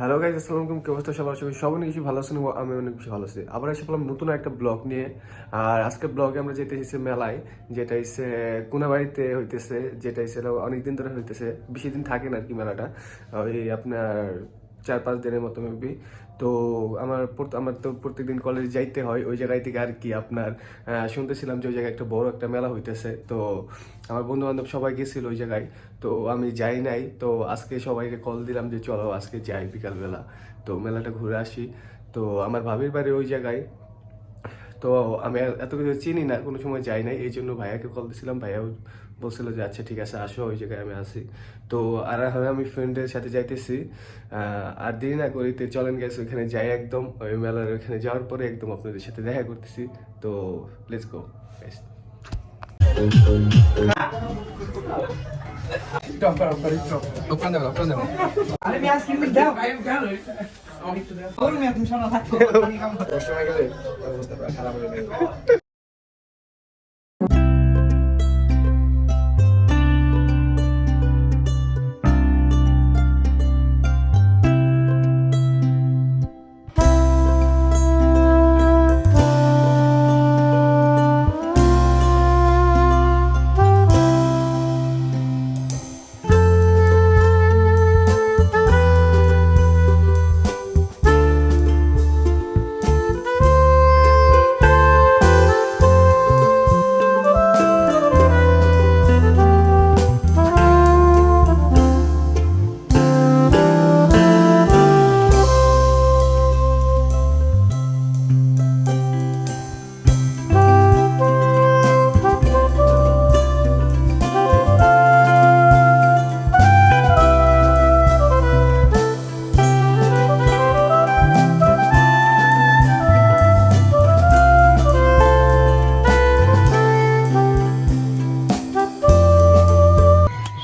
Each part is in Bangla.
হ্যালো গাইজ, আসসালামু আলাইকুম। কি অবস্থা সবার? সবাই অনেক বেশি ভালো আছেন এবং আমি অনেক বেশি ভালো আছি। আবার এসে পেলাম নতুন একটা ব্লগ নিয়ে। আর আজকের ব্লগে আমরা যেতে এসেছি মেলায়, যেটা হচ্ছে কোনাবাড়িতে হইতেছে, যেটা হচ্ছে অনেকদিন ধরে হইতেছে, বেশি দিন থাকে না আর কি মেলাটা, ওই আপনার 4-5 দিনের মতো মেবি। তো আমার তো প্রত্যেকদিন কলেজে যাইতে হয় ওই জায়গায় থেকে আর কি। আপনার শুনতেছিলাম যে ওই জায়গায় একটা বড় একটা মেলা হইতেছে। তো আমার বন্ধু বান্ধব সবাই গেছিল ওই জায়গায়, তো আমি যাই নাই। তো আজকে সবাইকে কল দিলাম যে চলো আজকে যাই বিকালবেলা, তো মেলাটা ঘুরে আসি। তো আমার ভাবির বাড়ি ওই জায়গায়। তো আমি এত কিছু চিনি না, কোনো সময় যাই নাই, এই জন্য ভাইয়াকে কল দিয়েছিলাম। ভাইয়াও বলছিল যে আচ্ছা ঠিক আছে আসো, ওই জায়গায় আমি আসি। তো আর আমি ফ্রেন্ডের সাথে যাইতেছি। আর দেরি না করিতে চলেন গেছে ওইখানে যাই, একদম ওই মেলার ওইখানে যাওয়ার পরে একদম আপনাদের সাথে দেখা করতেছি। তো লেটস গো।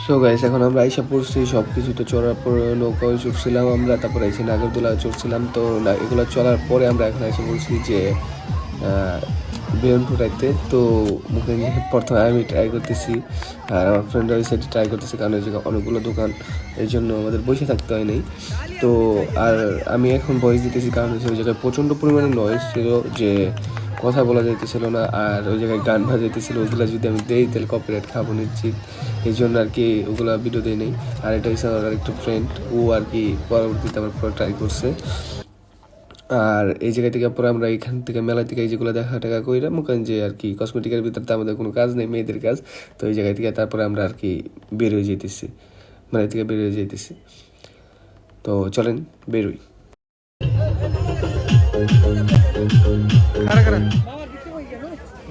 সো গাইস, এখন আমরা আইসা পড়ছি, সব কিছু তো চড়ার পর নৌকায় চড়ছিলাম আমরা, তারপরে এসে নাগরদোলা চড়ছিলাম। তো এগুলো চলার পরে আমরা এখন এসে বলছি যে বেলুন ফুটাইতে। তো মুখে প্রথমে আমি ট্রাই করতেছি, আর আমার ফ্রেন্ডরা ওই সাইডে ট্রাই করতেছে, কারণ ওই জায়গায় অনেকগুলো দোকান, এই জন্য আমাদের বসে থাকতে হয় নাই। তো আর আমি এখন ভয়েস দিতেছি কারণ হচ্ছে ওই জায়গায় প্রচণ্ড পরিমাণে নয়েজ ছিল, যে কথা বলা যাইতেছিল না, আর ওই জায়গায় গান বাজাইতেছিল। ওগুলো যদি আমি দেই তাহলে কপিরাইট খাবো নিশ্চিত, এই জন্য আর কি ওগুলো ভিডিও দেয় নেই। আর এটা হচ্ছে আমার আরেকটা ফ্রেন্ড, ও আর কি পরবর্তীতে আমার পরে ট্রাই করছে। আর এই জায়গা থেকে পরে আমরা এখান থেকে মেলা থেকে এই যেগুলো দেখা টাকা কইরা মুখান যে আর কি কসমেটিকের ভিতরে তো আমাদের কোনো কাজ নেই, মেয়েদের কাজ। তো এই জায়গা থেকে তারপরে আমরা আর কি বের হয়ে যেতেছি, মেলা থেকে বের হয়ে যেতেছি। তো চলেন বেরোই।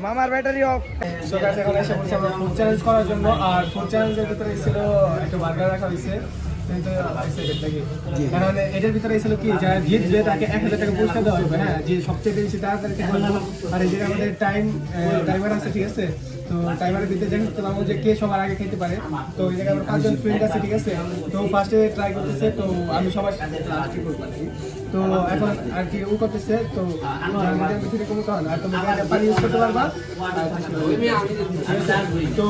মামার ব্যাটারি অফ। সো গাইস, এখন এসে বলছি আমরা ফুড চ্যালেঞ্জ করার জন্য। আর ফুড চ্যালেঞ্জের ভিতরে ছিল একটা বার্গার রাখা হয়েছে, কিন্তু কারণ এটার ভিতরে ছিল কি, যারা জিতবে তাকে 1000 টাকা পুরস্কার দেওয়া হবে। হ্যাঁ, যে সবচেয়ে বেশি তাড়াতাড়ি খেতে পারবে। আর এই যে আমাদের টাইমার আছে, ঠিক আছে? তো টাইমারের ভিতরে দেখতে পাবো যে কে সবার আগে খেতে পারে। তো এই জায়গায় আমরা 5 জন ফ্রেন্ড আছে, ঠিক আছে? তো ফার্স্টে ট্রাই করতেছে, তো আমি সবার সাথে লাস্টে করব। তো এখন আর কি ও করতেছে, তো আমাদের ভিতরে কোনো কারণ আর তুমি পানি ইউজ করতে পারবা। তো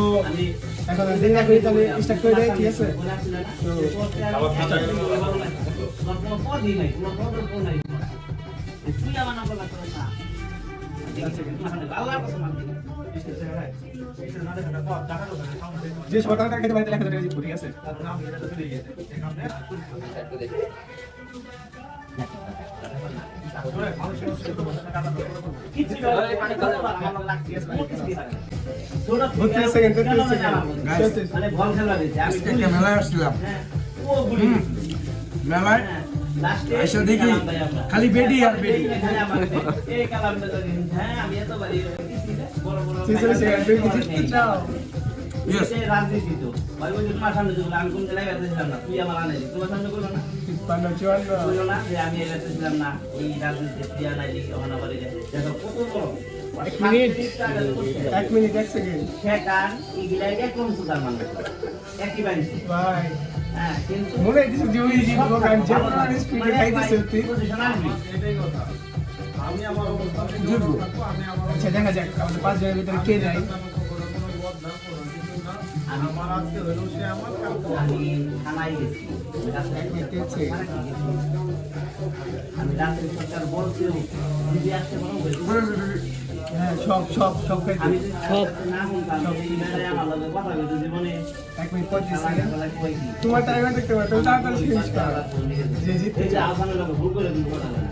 এখন দেরি না করি তাহলে স্টার্ট করে দেয়, ঠিক আছে? যে সকালটা খেতে পারে 1000 টাকা জিতবো, ঠিক আছে? মেলায় আসছিলাম, মেলায় এসে দেখি খালি বেডি আর বেডি। এক মিনিট 1 সেকেন্ড। মনে হইতেছে যে ওই দোকান যে স্পিডে খাইতেছে এটাই কথা। আচ্ছা দেখা যাক আমাদের 5 জনের ভিতরে কে যায়। আমার আজকে হলো সে আমার আমি থানায় গেছি আমি রাত্রে সরকার বলছি যদি আসতে পারো হ্যাঁ সব খাইতে আমি সব না বলতাম আমার লগে কথা বলতে জীবনে 1 মিনিট 35 সেকেন্ড গলায় কইছি তোমার টাইমার দেখতে পারো তুমি তাড়াতাড়ি ফিনিশ করো যে জিততে এই যে আসানের লগে ভুল করে তুমি কথা বলে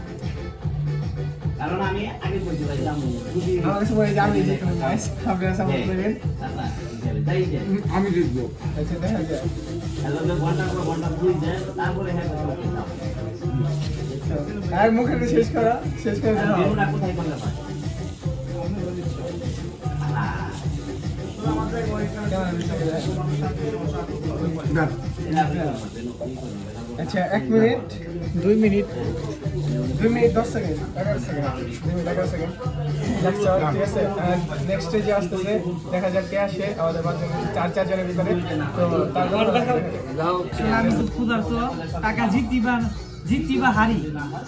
কারণ আমি আগে কইছি ভাই জামু যদি আমার কাছে বলে যে আমি জিতলাম গাইস আপনারা সাপোর্ট করবেন যাই যাই আমি জিতবো। আচ্ছা দেখা যায় হ্যালো ঘন্টা পর ঘন্টা বুঝ যায় তারপরে হ্যাঁ কথা আর মুখে শেষ করা শেষ করে দাও বেরুনা কোথায় করলে পায় আচ্ছা 1 minute 2 minute 2 minute 10 second 11 second 2 minute 11 second next ঠিক আছে নেক্সট স্টেজে আসতেছে দেখা যাক কে আসে আমাদের বাজে 4 জনের ভিতরে তো তারপর আমি খুব ক্ষুধার্ত টাকা জিততি বা হারি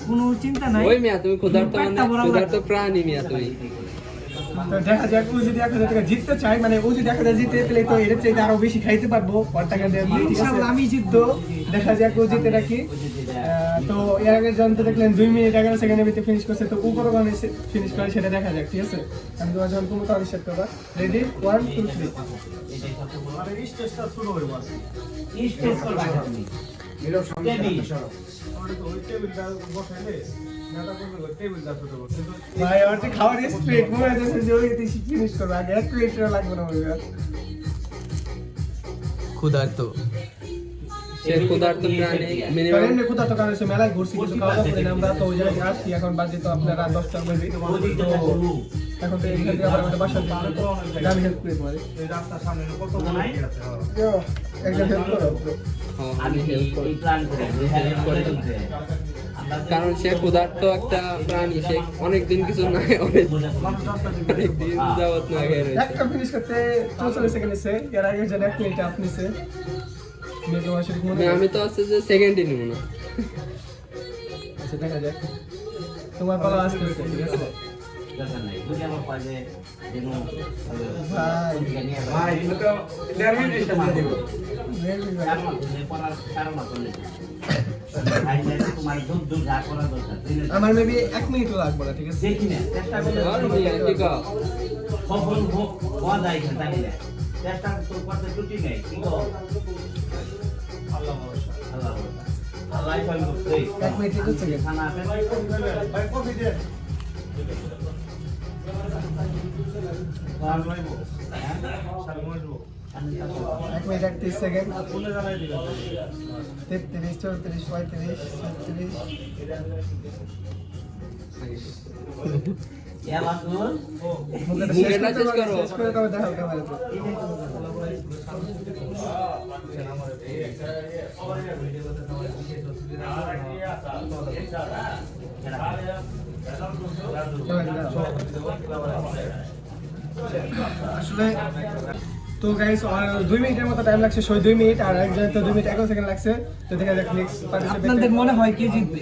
কোনো চিন্তা নাই ওই মিয়া তুমি ক্ষুধার্ত মানে পেটটা ভরা ক্ষুধার্ত প্রাণী মিয়া তুমি তো দেখা যাক ও যদি 1000 টাকা জিততে চায় মানে ও যদি 1000 জিতে তাহলে তো এর চাইতে আরো বেশি খাইতে পারবো ওর টাকা দিয়ে ইনশাআল্লাহ আমি জিততো দেখা যাক ও জিতে নাকি তো এর আগে জানতে দেখলেন 2 মিনিট 11 সেকেন্ডের ভিতরে ফিনিশ করছে তো ও কতক্ষণে ফিনিশ করে সেটা দেখা যাক ঠিক আছে আমি তোমার যখন কোনো কাজ সেট করবা রেডি 1 2 3 মানে স্টেজটা শুরু হয়ে গেছে স্টেজ করবা আপনি এরকম ভাই আর যে খাওয়ার স্পিড মনে হচ্ছে যে ওই তুই ফিনিশ করবে আগে 1 মিনিট লাগবে না বলবে ক্ষুধার্ত সে ক্ষুধার্ত প্রাণী মিনিমাম কারণ এমনি কোথা তো কারণ সে মেলায় ঘুরছি কিছু খাওয়া দাওয়া করে আমরা তো ওই জায়গায় আসছি এখন বাজে তো আপনারা 10টা বাজে তো এখন তো এখান থেকে আবার আমাদের বাসা গাড়ি হেল্প করে তোমার এই রাস্তার সামনে কত নাই একজন হেল্প করো আমি এই প্ল্যান করে কারণ সে ক্ষুধার্ত একটা প্রাণী সে অনেকদিন কিছু নাই অনেকদিন যাবত না খেয়ে রয়েছে একটা ফিনিশ করতে 44 সেকেন্ড এসে এর আগে যেন 1 মিনিট আপনি সে মেয়ে তোমার শরীর মনে আমি তো আছে যে সেকেন্ডই নিব না আচ্ছা দেখা যাক তোমার পালা আসতে ঠিক আছে দরকার নাই যদি আমার পাশে যেন ভাই ভাই তো 1.5 মিনিট স্টার্ট দিব। তোমার দুধ দুধ যা করা দরকার আমার মেবি 1 মিনিটও লাগবে না ঠিক আছে দেখি না চেষ্টা করলে আর মিয়া ঠিক আছে সফল হওয়া যায় না চেষ্টা তো করতে ত্রুটি নেই ঠিক আছে আল্লাহ ভরসা আল্লাহ সব করতে 1 মিনিট 30 সেকেন্ড খানা ভাই কফি দে এক মিনিট 30 সেকেন্ড 33 34 35 36 ইয়া বাসুর মুখেটা শেষ করো শেষ করে তবে দেখাও ক্যামেরাতে আসলে তো গাইস 2 মিনিটের মতো টাইম লাগছে 2 মিনিট আর একজন তো 2 মিনিট 11 সেকেন্ড লাগছে তো দেখা যাক নেক্সট পার্টিসিপেট আপনাদের মনে হয় কে জিতবে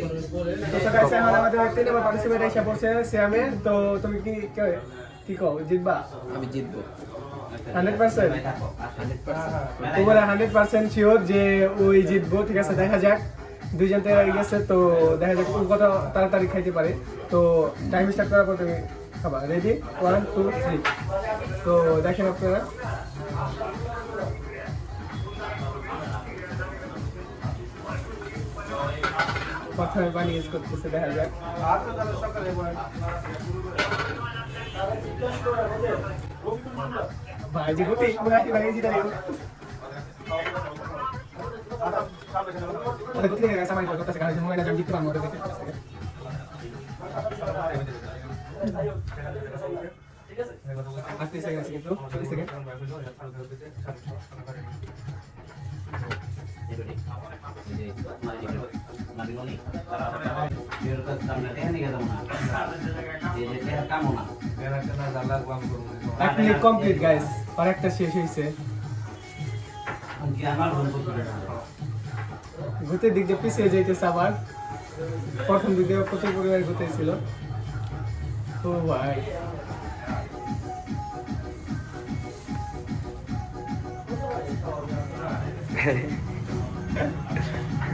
তো গাইস এখন আমাদের 3 নম্বর পার্টিসিপেট এসে পড়ছে সিয়ামে তো তুমি কি কও জিতবা আমি জিতবো 100% তোমার 100% শিওর যে ওই জিতবো ঠিক আছে দেখা যাক দুইজন তো গেছে তো দেখা যাক কোন কত তাড়াতাড়ি খাইতে পারে তো টাইম স্টার্ট করার পর তুমি খাবা রেডি 1 2 3 তো দেখেন আপনারা প্রথমে পানি ইউজ করতেছে দেখা যাক ভাই জি গুটি ভাই জি দাঁড়িয়ে ওটা গুটি গেছে সামাই করতেছে গাড়ি জন্য এটা জিততে পারবো ওটা দেখে ঠিক আছে 30 সেকেন্ড কিন্তু 30 সেকেন্ড এক কমপ্লিট গাইস আর একটা শেষ হইছে ঘুরতে দিক দিয়ে পিছিয়ে যাইতেছে আবার প্রথম দিক দিয়ে প্রচুর পরিমাণে ঘুরতেছিল ও ভাই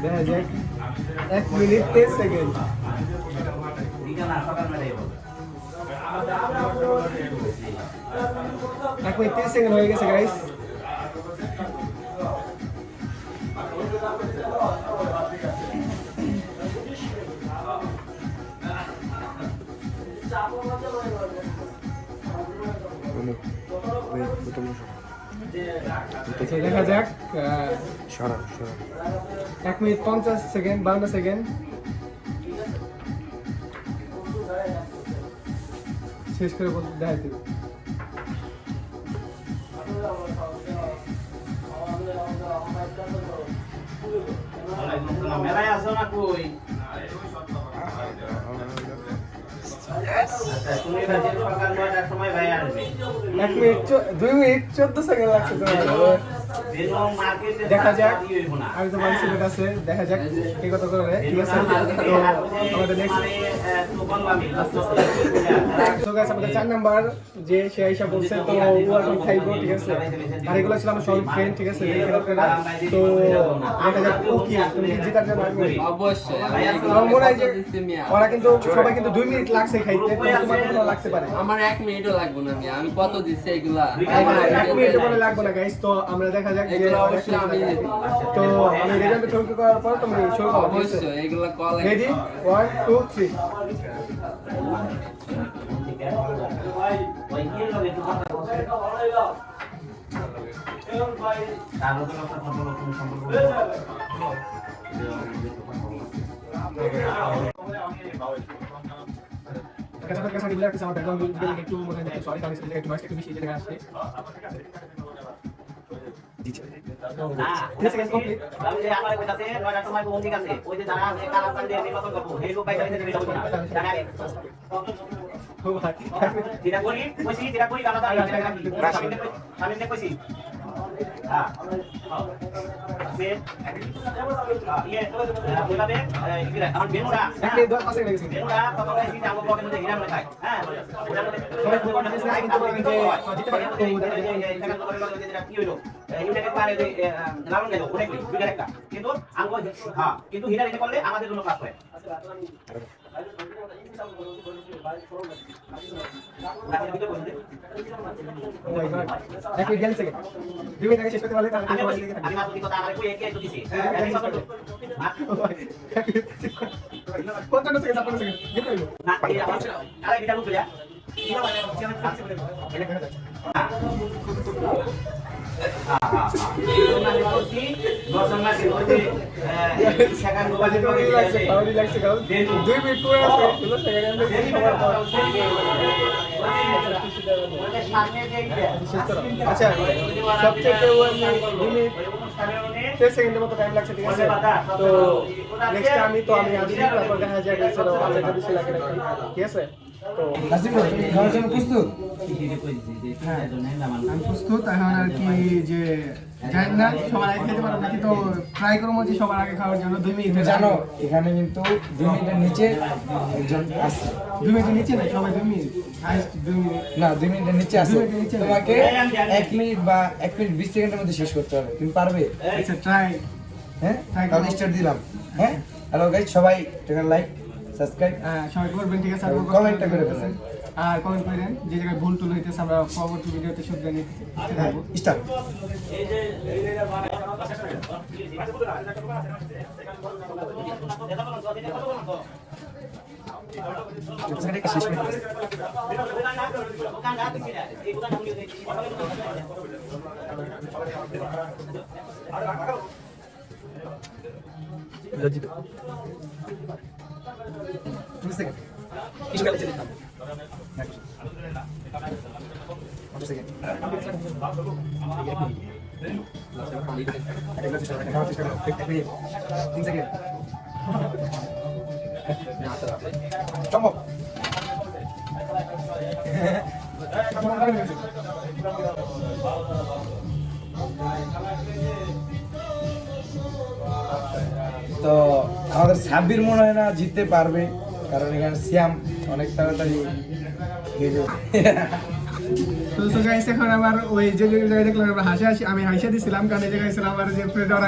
দেখা যাক 1 মিনিট 30 সেকেন্ড। ঠিকানা সকালবেলায় বল। 1 মিনিট 30 সেকেন্ড হয়ে গেছে গাইস। দেখা যাক 1 মিনিট 50 সেকেন্ড 52 সেকেন্ড শেষ করে দেখাইতে মেলায় আসো না কই? আচ্ছা, তুমি রাতে সকাল 9টার সময় ভাই আসবে। 1 মিনিট 2 মিনিট 14 সেকেন্ড লাগছে তোমার। বেনো মার্কেটে দেখা যাক হইব না। আমি তো বাড়ি সিলেট আছে দেখা যাক কি কত করে ঠিক আছে তো আমাদের নেক্সট সো গাইস আমাদের 4 নাম্বার যে সে আইসা বলছে তো ও এখন খাইবো ঠিক আছে আর এগুলো ছিল আমার সব ফ্রেন্ড ঠিক আছে দেখেন আপনারা তো দেখা যাক ও কি তুমি জিতার জন্য আসবে অবশ্যই আমার মনে হয় যে ওরা কিন্তু সবাই কিন্তু 2 মিনিট লাগছে খাইতে তো তোমার কত লাগতে পারে আমার 1 মিনিটও লাগবে না আমি কত দিচ্ছি এগুলা 1 মিনিট বলে লাগবে না গাইস তো আমরা দেখা যাক যে এগুলো অবশ্যই আমি তো আমি রেজাল্ট শুরু করার পর তুমি শুরু করো অবশ্যই এগুলা call ready 1 2 3 Kasih bilang sama background juga itu mengenai soal kali saya cuma itu bisa jadi asli. Ini sekian komplit. আমি যে আমার কইতাছে 9টার সময় কোন ঠিক আছে ওই যে যারা যে কালার কান দিয়ে নির্বাচন করব এই লোক বাইরে থেকে নির্বাচন করব জানা নেই যেটা করি কইছি যেটা করি আলাদা সামনে কইছি হ্যাঁ সে ইয়ে বলাবে আমার বেনুরা Ini dua pasang lagi sini. বেনুরা কত করে দিতে আমগো ব্লকের মধ্যে হিরাম লেখায় হ্যাঁ Soalnya bukan nanti saya itu paling je. Jadi pakai itu কি হইলো ইউনাইটেড পারে যে লালন গেল অনেক বিগার একটা কিন্তু আমগো হ্যাঁ কিন্তু হিরা দিতে করলে আমাদের জন্য কাজ হয় Aku jalan sekali. Dua minit lagi sesuatu balik kalau আমি kita বলছি balik. আমি মাত্র কি কথা আমারে কই একে আইতো দিছি Konten tu sekali, sampai sekali. Gitu itu. না এই আমার আরে এটা লুক যা Tahu relax kau. Dua minit kurang saya. Dulu saya kan আচ্ছা সবচেয়ে লিমিট 10 সেকেন্ডের মতো টাইম লাগছে ঠিক আছে তো নেক্সট আমি আসি তারপর দেখা যায় গেছিল আমাদের বেশি লাগে না ঠিক আছে তো নাসিম ভাই খাওয়ার জন্য প্রস্তুত? আমি প্রস্তুত এখন আর কি যে জানি না সবার আগে খেতে পারবো নাকি তো ট্রাই করবো যে সবার আগে খাওয়ার জন্য 2 মিনিট তুমি জানো এখানে কিন্তু 2 মিনিটের নিচে একজন আছে। 2 মিনিটের নিচে না সবাই 2 মিনিট হাইস্ট 2 মিনিট না 2 মিনিটের নিচে আছে। 2 মিনিটের নিচে না। তোমাকে 1 মিনিট বা 1 মিনিট 20 সেকেন্ডের মধ্যে শেষ করতে হবে। তুমি পারবে? আচ্ছা ট্রাই হ্যাঁ Try তাহলে করবো। স্টার্ট দিলাম। হ্যাঁ হ্যালো গাইস সবাই একটা লাইক সাবস্ক্রাইব সবাই করবেন ঠিক আছে আর কমেন্টটা করে দেবেন। আর কমেন্ট করেন যে জায়গায় ভুল টুল হইতেছে আমরা পরবর্তী ভিডিওতে শুধরে নিতে থাকবো স্টার্ট। লজ্জিত 2 সেকেন্ড কিছু গেলে চলে যেতাম 5 সেকেন্ড সম্ভব। তো আমাদের সাব্বির মনে হয় না জিততে পারবে কারণ এখানে সিয়াম অনেক তাড়াতাড়ি তো so guys, এখন আমার ওই যে জায়গায় দেখলাম আমরা আমি হাসি দিছিলাম, কারণ এই জায়গায় ছিল আমার যে ফ্রেন্ড ওরা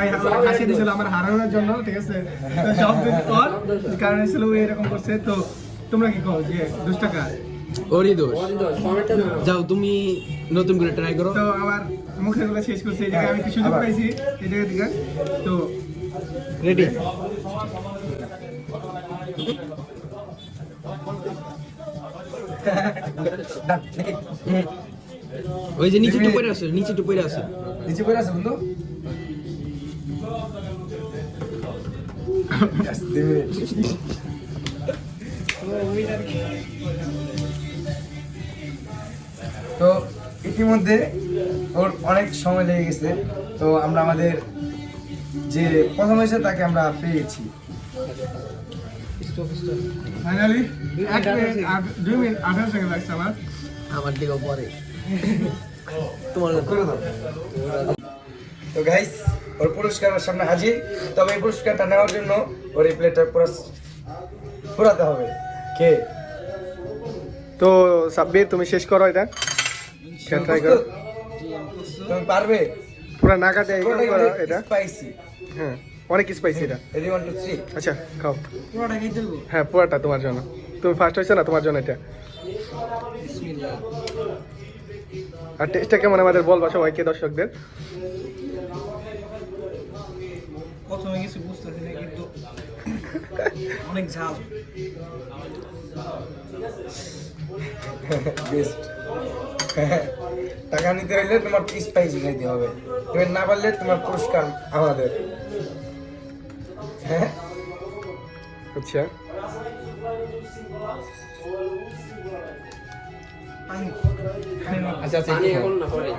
হাসি দিছিল আমার হারানোর জন্য, ঠিক আছে? তো সব কিছু কর, কারণ ছিল ও এরকম করছে। তো তোমরা কি কও যে 2 টাকা ওরই দোষ যাও তুমি নতুন করে ট্রাই করো। তো আমার মুখের গুলো শেষ করছে, এই জায়গায় আমি কি সুযোগ পাইছি এই জায়গা থেকে। তো রেডি ওই যে নিচে টুপে আছে, নিচে টুপে আছে, নিচে পড়ে আছে বন্ধু। তো ইতিমধ্যে ওর অনেক সময় লেগে গেছে, তো আমরা আমাদের যে প্রথম হয়েছে তাকে আমরা পেয়েছি। ফাইনালি 1 মিনিট আর 2 মিনিট 18 সেকেন্ড লাগছে আমার। আমার দিকে পরে তোমার করে দাও। তো গাইস, ওর পুরস্কার ওর সামনে হাজির। তবে এই পুরস্কারটা নেওয়ার জন্য ওর এই প্লেটটা পুরাতে হবে। কে? তো সাব্বির তুমি শেষ করো এটা, ট্রাই করো। তুমি পারবে? পুরো না কাটে করো এটা। স্পাইসি। হ্যাঁ, অনেক স্পাইসি এটা। রেডি 1 2 3। আচ্ছা খাও। পুরোটা খেয়ে দেবো। হ্যাঁ, পুরোটা তোমার জন্য। তুমি ফার্স্ট হয়েছো না, তোমার জন্য এটা। আর টেস্টটা কেমন আমাদের বলবা সবাইকে, দর্শকদের। প্রথমে কিছু বুঝতেছি না, কিন্তু অনেক ঝাল। বেস্ট। টাকা নিতে হইলে তোমার স্পাইসি খাইতে হবে। তুমি না পারলে তোমার পুরস্কার আমাদের। হ্যাঁ, আচ্ছা আচ্ছা আচ্ছা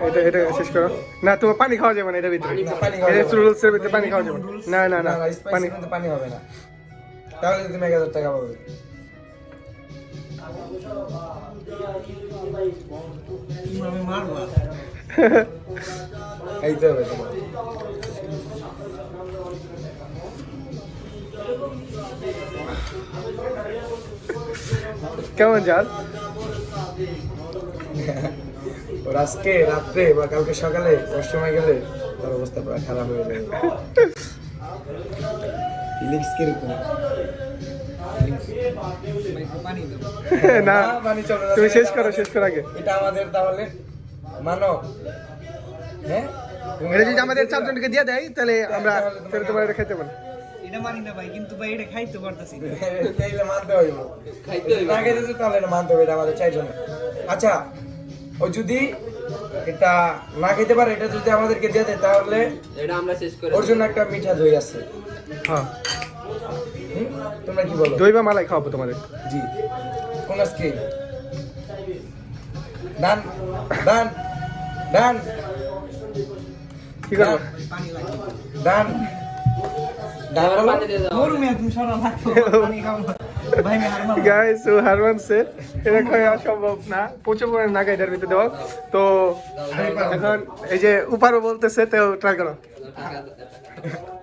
এটা এটা শেষ করো। না, তোমার পানি খাওয়া যাবে না এটার ভিতরে। পানি খাওয়া এটা যাবে না। রুলস এর ভিতরে পানি খাওয়া যাবে না। না না না, স্পাইসি পানি কিন্তু পানি হবে না, তাহলে তুমি 1000 টাকা পাবে। আমি মারবো। খাইতে হবে তোমার। কেমন জাল? ওর আজকে রাত্রে বা কালকে সকালে সময় গেলে তার অবস্থা পুরো খারাপ হয়ে যাবে। ফিলিংস কিরকম? পানি দেবো। না, পানি চলে না। তুমি শেষ করো, শেষ করো আগে। এটা আমাদের তাহলে মানো। হ্যাঁ, তুমি এটা যদি আমাদের 4 জনকে দিয়ে দেয় তাহলে আমরা তাহলে তোমার এটা খেতে পারি। এটা মানি না ভাই, কিন্তু ভাই এটা খাইতে পারতাছি না। তাইলে মানতে হইব। না খাইতেছে তাহলে এটা মানতে হবে, এটা আমাদের 4 জনের। আচ্ছা, ও যদি এটা না খেতে পারে, এটা যদি আমাদেরকে দিয়ে দেয় তাহলে এটা আমরা শেষ করে ওর জন্য একটা মিঠা দই আছে। হ্যাঁ, তোমরা কি বলো? দই বা মালাই খাওয়াবো তোমাদের। জি, কোন স্কিম? ডান ডান ডান কি করবো? পানি লাগে। ডান ডান বলো। পানি দিয়ে দাও। গরু মেয়ে তুমি সরা লাগতো। পানি খাবো। ভাই আমি হার মারবো। গাইস, ও হারমান সে এটা খাওয়া সম্ভব না, প্রচুর পরিমাণে নাগা এটার ভিতরে দেওয়া। তো এখন এই যে উপারও বলতেছে, তো ট্রাই করো।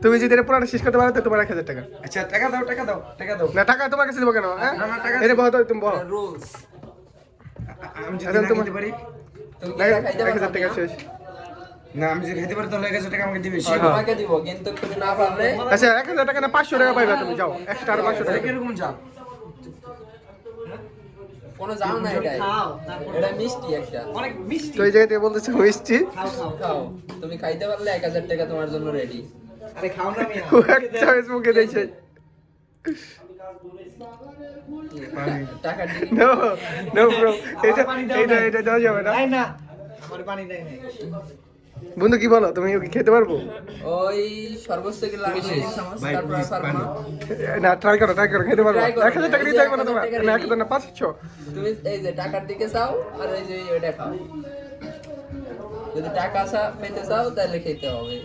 তুমি যদি এটা পুরোটা শেষ করতে পারো তো তোমার 1000 টাকা। আচ্ছা, টাকা দাও টাকা দাও টাকা দাও। না, টাকা তোমার কাছে দেবো কেন? হ্যাঁ, না, না, টাকা- এটা বলো তো, তুমি বলো। রুলস আমি যদি এখন না তোমার- খেতে পারি, তুমি কি না, এটা খাইতে 1000 টাকা শেষ। না আমি যদি খেতে পারি তাহলে 1000 টাকা আমাকে দিবে। তোমাকে দিব, কিন্তু তুমি না পারলে আচ্ছা, 1000 টাকা না 500 টাকা পাইবা তুমি, যাও এক্সট্রা আর 500 টাকা। কিরকম চাপ? কোনো জাল না এটাই। খাও, তারপর এটা মিষ্টি একটা। অনেক মিষ্টি। তো এই জায়গাতে বলতেছে মিষ্টি। খাও খাও। খাও, তুমি খাইতে পারলে 1000 টাকা তোমার জন্য রেডি। আরে খাও না মিয়া। ও একটা ফেসবুকে দেখছে। টাকা দিই। নো নো ব্রো, এটা দেওয়া যাবে না। দেয় না। আমার পানি দেয় না। বন্ধু কি বলো, তুমি কি খেতে পারবো? ওই সর্বোচ্চ কি লাগবে এক চামচ, তারপর আর পারবো না। না, ট্রাই করো খেতে পারবো। Try করো। 1000 টাকা দিতে হবে না তোমার। না, 1000 না 500। তুমি এই যে টাকার দিকে চাও আর এই যে এটা খাও। যদি টাকা পেতে চাও তাহলে খেতে হবে,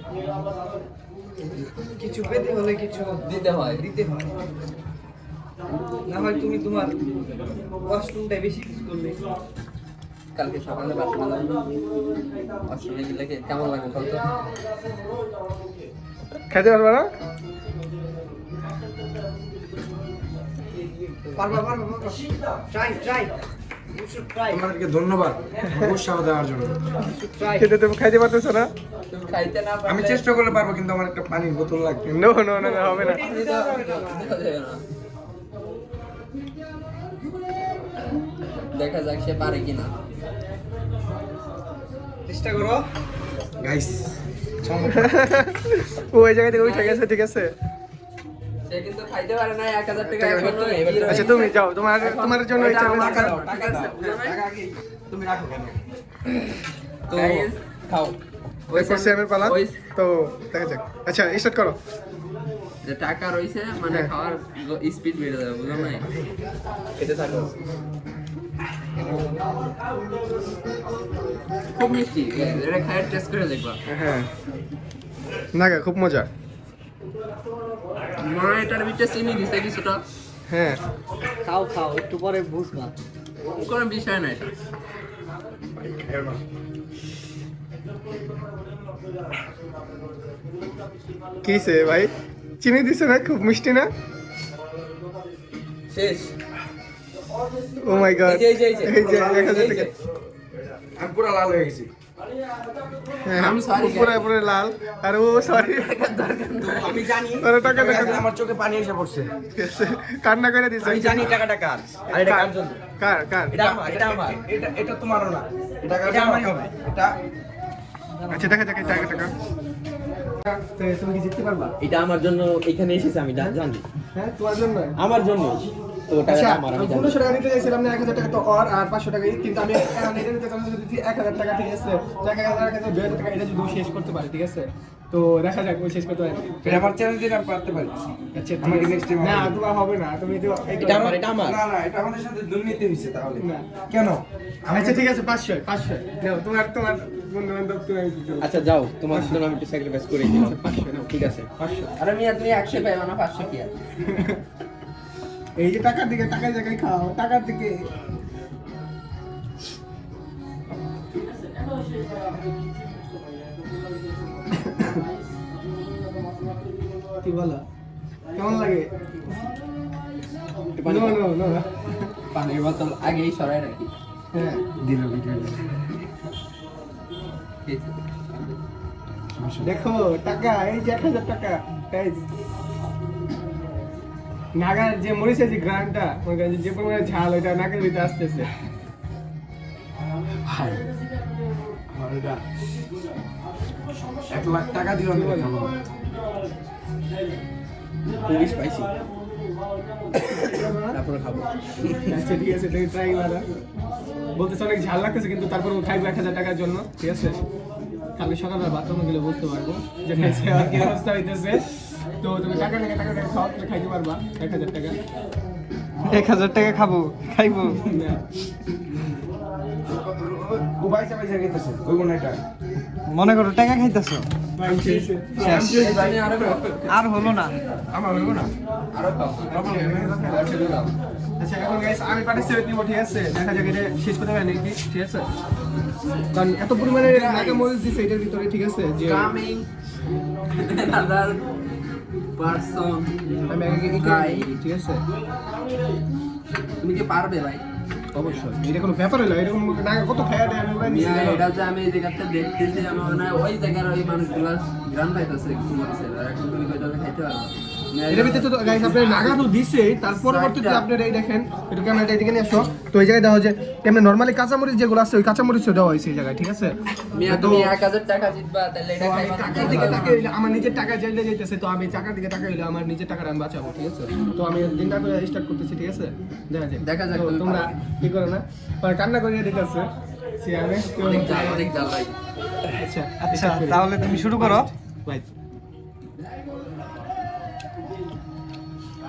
কিছু পেতে হলে কিছু দিতে হয়। দিতে হয়। না হয় তুমি তোমার ওয়াশরুমটা বেশি ইউজ করলে। কালকে সকালে বাসা অষ্টমী গেলে কেমন লাগবে বলতো? খেতে পারবো না? পারবা। ট্রাই। তোমাদেরকে ধন্যবাদ উৎসাহ দেওয়ার জন্য। কিন্তু তুমি খাইতে পারতেছো না? তুমি খাইতে না আমি পারলে চেষ্টা করলে পারবো, কিন্তু আমার একটা পানির বোতল লাগবে। নো নো নো হবে না। আমি তো দেখা যাক সে পারে কিনা। চেষ্টা করো। গাইস ওই জায়গা থেকে উঠে গেছে, ঠিক আছে। সে কিন্তু খাইতে পারে না 1000 টাকা এখনো আচ্ছা তুমি যাও, তোমার জন্য এই চ্যালেঞ্জ। তুমি রাখো কেন? তো খাও। এরপর সেমের পালা, তো দেখা যাক। আচ্ছা স্টার্ট করো। যে টাকা রইছে মানে খাওয়ার স্পিড বেড়ে যাবে, বুঝো না? খেতে থাকো। খুব মিষ্টি, এটা খায় টেস্ট করে দেখবা। হ্যাঁ না গা, খুব মজা। মনে হয় এটার ভিতরে চিনি দিছে কিছুটা, হ্যাঁ খাও খাও, একটু পরে বুঝবা। কোনো বিষয় না এটা। কিসে ভাই, চিনি দিছে না? খুব মিষ্টি না? শেষ। ও মাই গড, এই যে 1000 টাকা। আমি পুরো লাল হয়ে গেছি। হ্যাঁ I'm sorry, পুরো পুরো লাল। আর ও সরি, আমি জানি আরে টাকা টাকা আমার চোখে পানি এসে পড়ছে। কান্না করে দিছে। আমি জানি টাকাটা কার, আর এটা কার জন্য? কার কার? এটা আমার, এটা আমার, এটা তোমারও না, এটা কার জন্য হবে? এটা আচ্ছা দেখা যাক টাকা টাকা। তুমি কি জিততে পারবা? এটা আমার জন্য এখানে এসেছে, আমি জানি হ্যাঁ তোমার জন্য। আমার জন্য। তো আচ্ছা টাকাটা আমার, আমি জানি। 1500 টাকা নিতে চাইছিলাম না, 1000 টাকা তো আর 500 টাকা, কিন্তু আমি এখন এটা নিতে চাইছি যদি 1000 টাকা, ঠিক আছে? 1000 টাকা 2000 টাকা এটা যদি ও শেষ করতে পারে, ঠিক আছে? তো দেখা যাক ও শেষ করতে পারে। এটা আমার চ্যালেঞ্জ দিন আমি পারতে পারি। আচ্ছা আমাকে ঠিক next আছে। time না হবে। তোমার হবে না, তুমি তো এটা আমার, এটা আমার। না না, এটা আমাদের সাথে দুর্নীতি হইছে তাহলে। না। কেন? আচ্ছা ঠিক আছে, 500 নাও, তোমার বন্ধু বান্ধব তুমি আচ্ছা যাও, তোমার জন্য আমি একটু স্যাক্রিফাইস করে দিলাম। 500 নাও। ঠিক আছে। 500। আর আমি তুমি 100 পাইবা না, 500 কি আর? এই যে টাকার দিকে, টাকার জায়গায় খাও, টাকার দিকে। কি বলো, কেমন লাগে? No no no. পানির বোতল আগেই সরাই রাখি। হ্যাঁ দিল ভিডিও। এই তো। দেখো টাকা, এই যে 1000 টাকা। এই যে। নাগার যে মরিচের যে গ্রানটা, যে পরিমাণে ঝাল, ওইটা নাকের ভিতরে আসতেছে। আমার এটা 1 লাখ টাকা দিও আমি খাবো। খুবই স্পাইসি। তারপরে খাবো। আচ্ছা ঠিক আছে, তুমি ট্রাই মারা। বলতেছে অনেক ঝাল লাগতেছে, কিন্তু তারপরে খাইবো 1000 টাকার জন্য, ঠিক আছে? কালকে সকালবেলা বাথরুমে গেলে বুঝতে পারবো যে খাইছে আর কি অবস্থা হইতেছে। তো তুমি টাকা খাওয়া খাইতে পারবা 1000 টাকা। 1000 টাকা খাবো, খাইবো। না। ও ভাই সবাই জায়গাতেছে ওই কোন এটা মনে করো টাকা খাইতেছো, ভাই, শেষ। এই পানি আরো খাও। আর হলো না। আমার হইব না। আরো খাও। আচ্ছা এখন গাইস আমি পার্টিসিপেট নিব, ঠিক আছে? দেখা যাক এটা শেষ করতে পারি নাকি, ঠিক আছে? কারণ এত পরিমাণে নাকা মরিচ দিছে এটার ভিতরে, ঠিক আছে? যে কামিং another person. আমি আগে কি ভাই। করি, ঠিক আছে? তুমি কি পারবে ভাই? অবশ্যই এটা কোনো ব্যাপার হলো, এরকম নাকা কত খায়া দেয় আমি ভাই মিয়া, এটা যে আমি এই জায়গাতে দেখতেছি, আমার মনে হয় ওই জায়গার ওই মানুষগুলা গ্রাম পাইতেছে কিছু বলছে, আর এখন তুমি কইতাছো খাইতে পারবা। মিয়া, এটার ভিতরে তো গাইস আপনার নাগা তো দিছে, তার পরবর্তীতে আপনারা এই দেখেন, এটা ক্যামেরাটা এদিকে নিয়ে আসো, তো এই জায়গায় দেওয়া যে এমনি নরমালি কাঁচামরিচ যেগুলো আছে ওই কাঁচামরিচও দেওয়া হয়েছে এই জায়গায়, ঠিক আছে? মিয়া তুমি 1000 টাকা জিতবা, তাহলে এটা তো আমি খাইবা না? টাকার দিকে তাকে আমার নিজের টাকা চাইলে যেতেছে, তো আমি টাকার দিকে টাকা হইলে আমার নিজের টাকাটা আমি বাঁচাবো, ঠিক আছে? তো আমি দিনটা করে স্টার্ট করতেছি, ঠিক আছে? দেখা যাক তো তুমি তোমরা পারবে। কি করো না, পরে কান্না করিয়ে দিতেছে সে আমি অনেক জাল ভাই। আচ্ছা আচ্ছা তাহলে তুমি শুরু করো। ভাই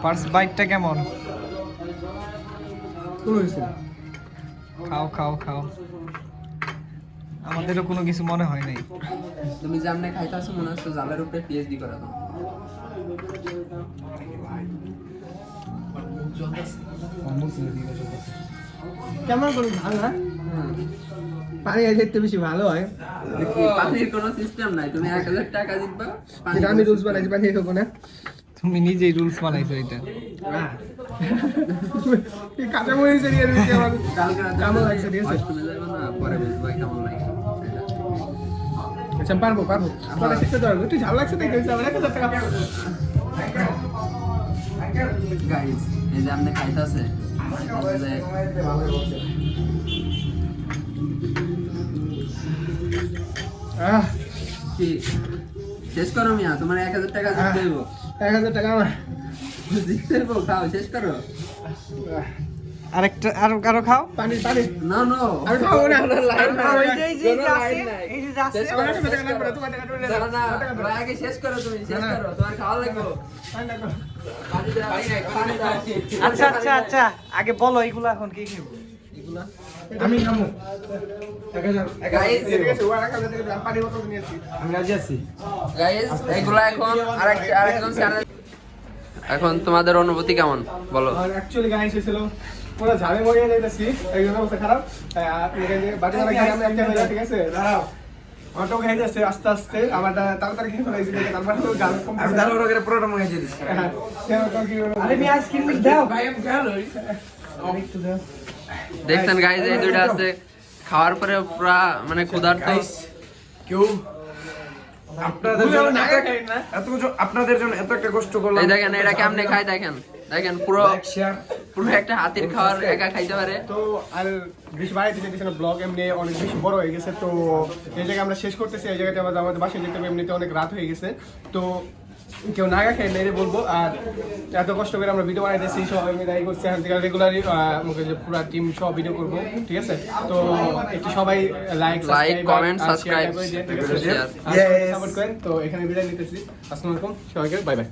ফার্স্ট বাইটটা কেমন? শুরু হয়েছে খাও খাও খাও, আমাদেরও কোনো কিছু মনে হয় নাই। তুমি যেমনে খাইতাছো মনে হচ্ছে জালের উপরে পিএইচডি করা দাও। কেমন করে ভালো না? পানি খেতে বেশি ভালো হয়। পানির কোনো সিস্টেম নাই, তুমি 1000 টাকা জিতবা, পানি এটা আমি রুলস বানাইছি, পানি খাবো না। তুমি নিজেই রুলস বানাইছো এটা। এই কাঁচা মরিচ এর দিকে আমার কালকে রাতে কেমন লাগছে, ঠিক আছে? শুনে যাবো না, পরে বুঝবো কেমন লাগছে আচ্ছা পারবো আপনারা শিখতে পারবো, একটু ঝাল লাগছে তাই কইছি আমরা 1000 টাকা। গাইস। এই যে আপনি খাইতাছে কি শেষ করো মিয়া, তোমার 1000 টাকা দিতে দেবো। 1000 টাকা আমার দিতে দেবো, খাও শেষ করো। আরেকটা আরো খাও। পানি না না আমি খাবো না। এই যে আছে আমার 1000 টাকা লাগবে না, তোমার টাকা তুমি না না ভাই, আগে শেষ করো, তুমি শেষ করো, তোমার খাওয়া লাগবে। পানি দাও, পানি দাও। আচ্ছা আগে বলো এগুলো এখন কি খাবো? আমি খাবো 1000 Guys, ঠিক আছে, ওরা 1000 টাকা পানি বোতল নিয়েছি। আমি রাজি আছি। গাইস এগুলা এখন আরেকজন চ্যানেল। এখন তোমাদের অনুভূতি কেমন বলো? আর অ্যাকচুয়ালি গাইস ছিল পুরো ঝাড়ে মরিয়ে যাইতাছি, এই জন্য অবস্থা খারাপ। আপনি এখানে বাটিওয়ালা গাড়ি আমরা একটা হয়ে ঠিক আছে, দাঁড়াও অটো খাই যাচ্ছে আস্তে আস্তে, আমারটা তাড়াতাড়ি খেয়ে ফেলাইছি, তারপর তো গান কম আমি দাঁড়াও করে পুরোটা মনে দিয়ে দিচ্ছি। আরে আমি আইসক্রিম দাও। ভাই আমি খেয়াল হই একটু দাও। দেখছেন গাইস, এই দুইটা আছে খাওয়ার পরে পুরা মানে ক্ষুধার্ত। কেউ আপনাদের জন্য আপনাদের জন্য এত একটা কষ্ট করলাম। এই দেখেন এটা কেমনে খায়, দেখেন দেখেন পুরো লাইক শেয়ার পুরো একটা হাতির খাওয়ার একা খাইতে পারে। তো আর বেশি বাড়াইতে চাইতেছি না, ব্লগ এমনি অনেক বেশি বড় হয়ে গেছে, তো এই জায়গায় আমরা শেষ করতেছি। এই জায়গাতে আমাদের বাসায় যেতে হবে, এমনিতে অনেক রাত হয়ে গেছে, তো কেউ নাগা খেয়ে নেই বলবো। আর এত কষ্ট করে আমরা ভিডিও বানাইতেছি, সবাই মিলে দায়ী করছি, এখান থেকে রেগুলারই আমাকে যে পুরো টিম সব ভিডিও করবো, ঠিক আছে? তো একটু সবাই like comment, subscribe, share। Support করেন। তো এখানে বিদায় নিতেছি, আসসালামু আলাইকুম সবাইকে, বাই বাই।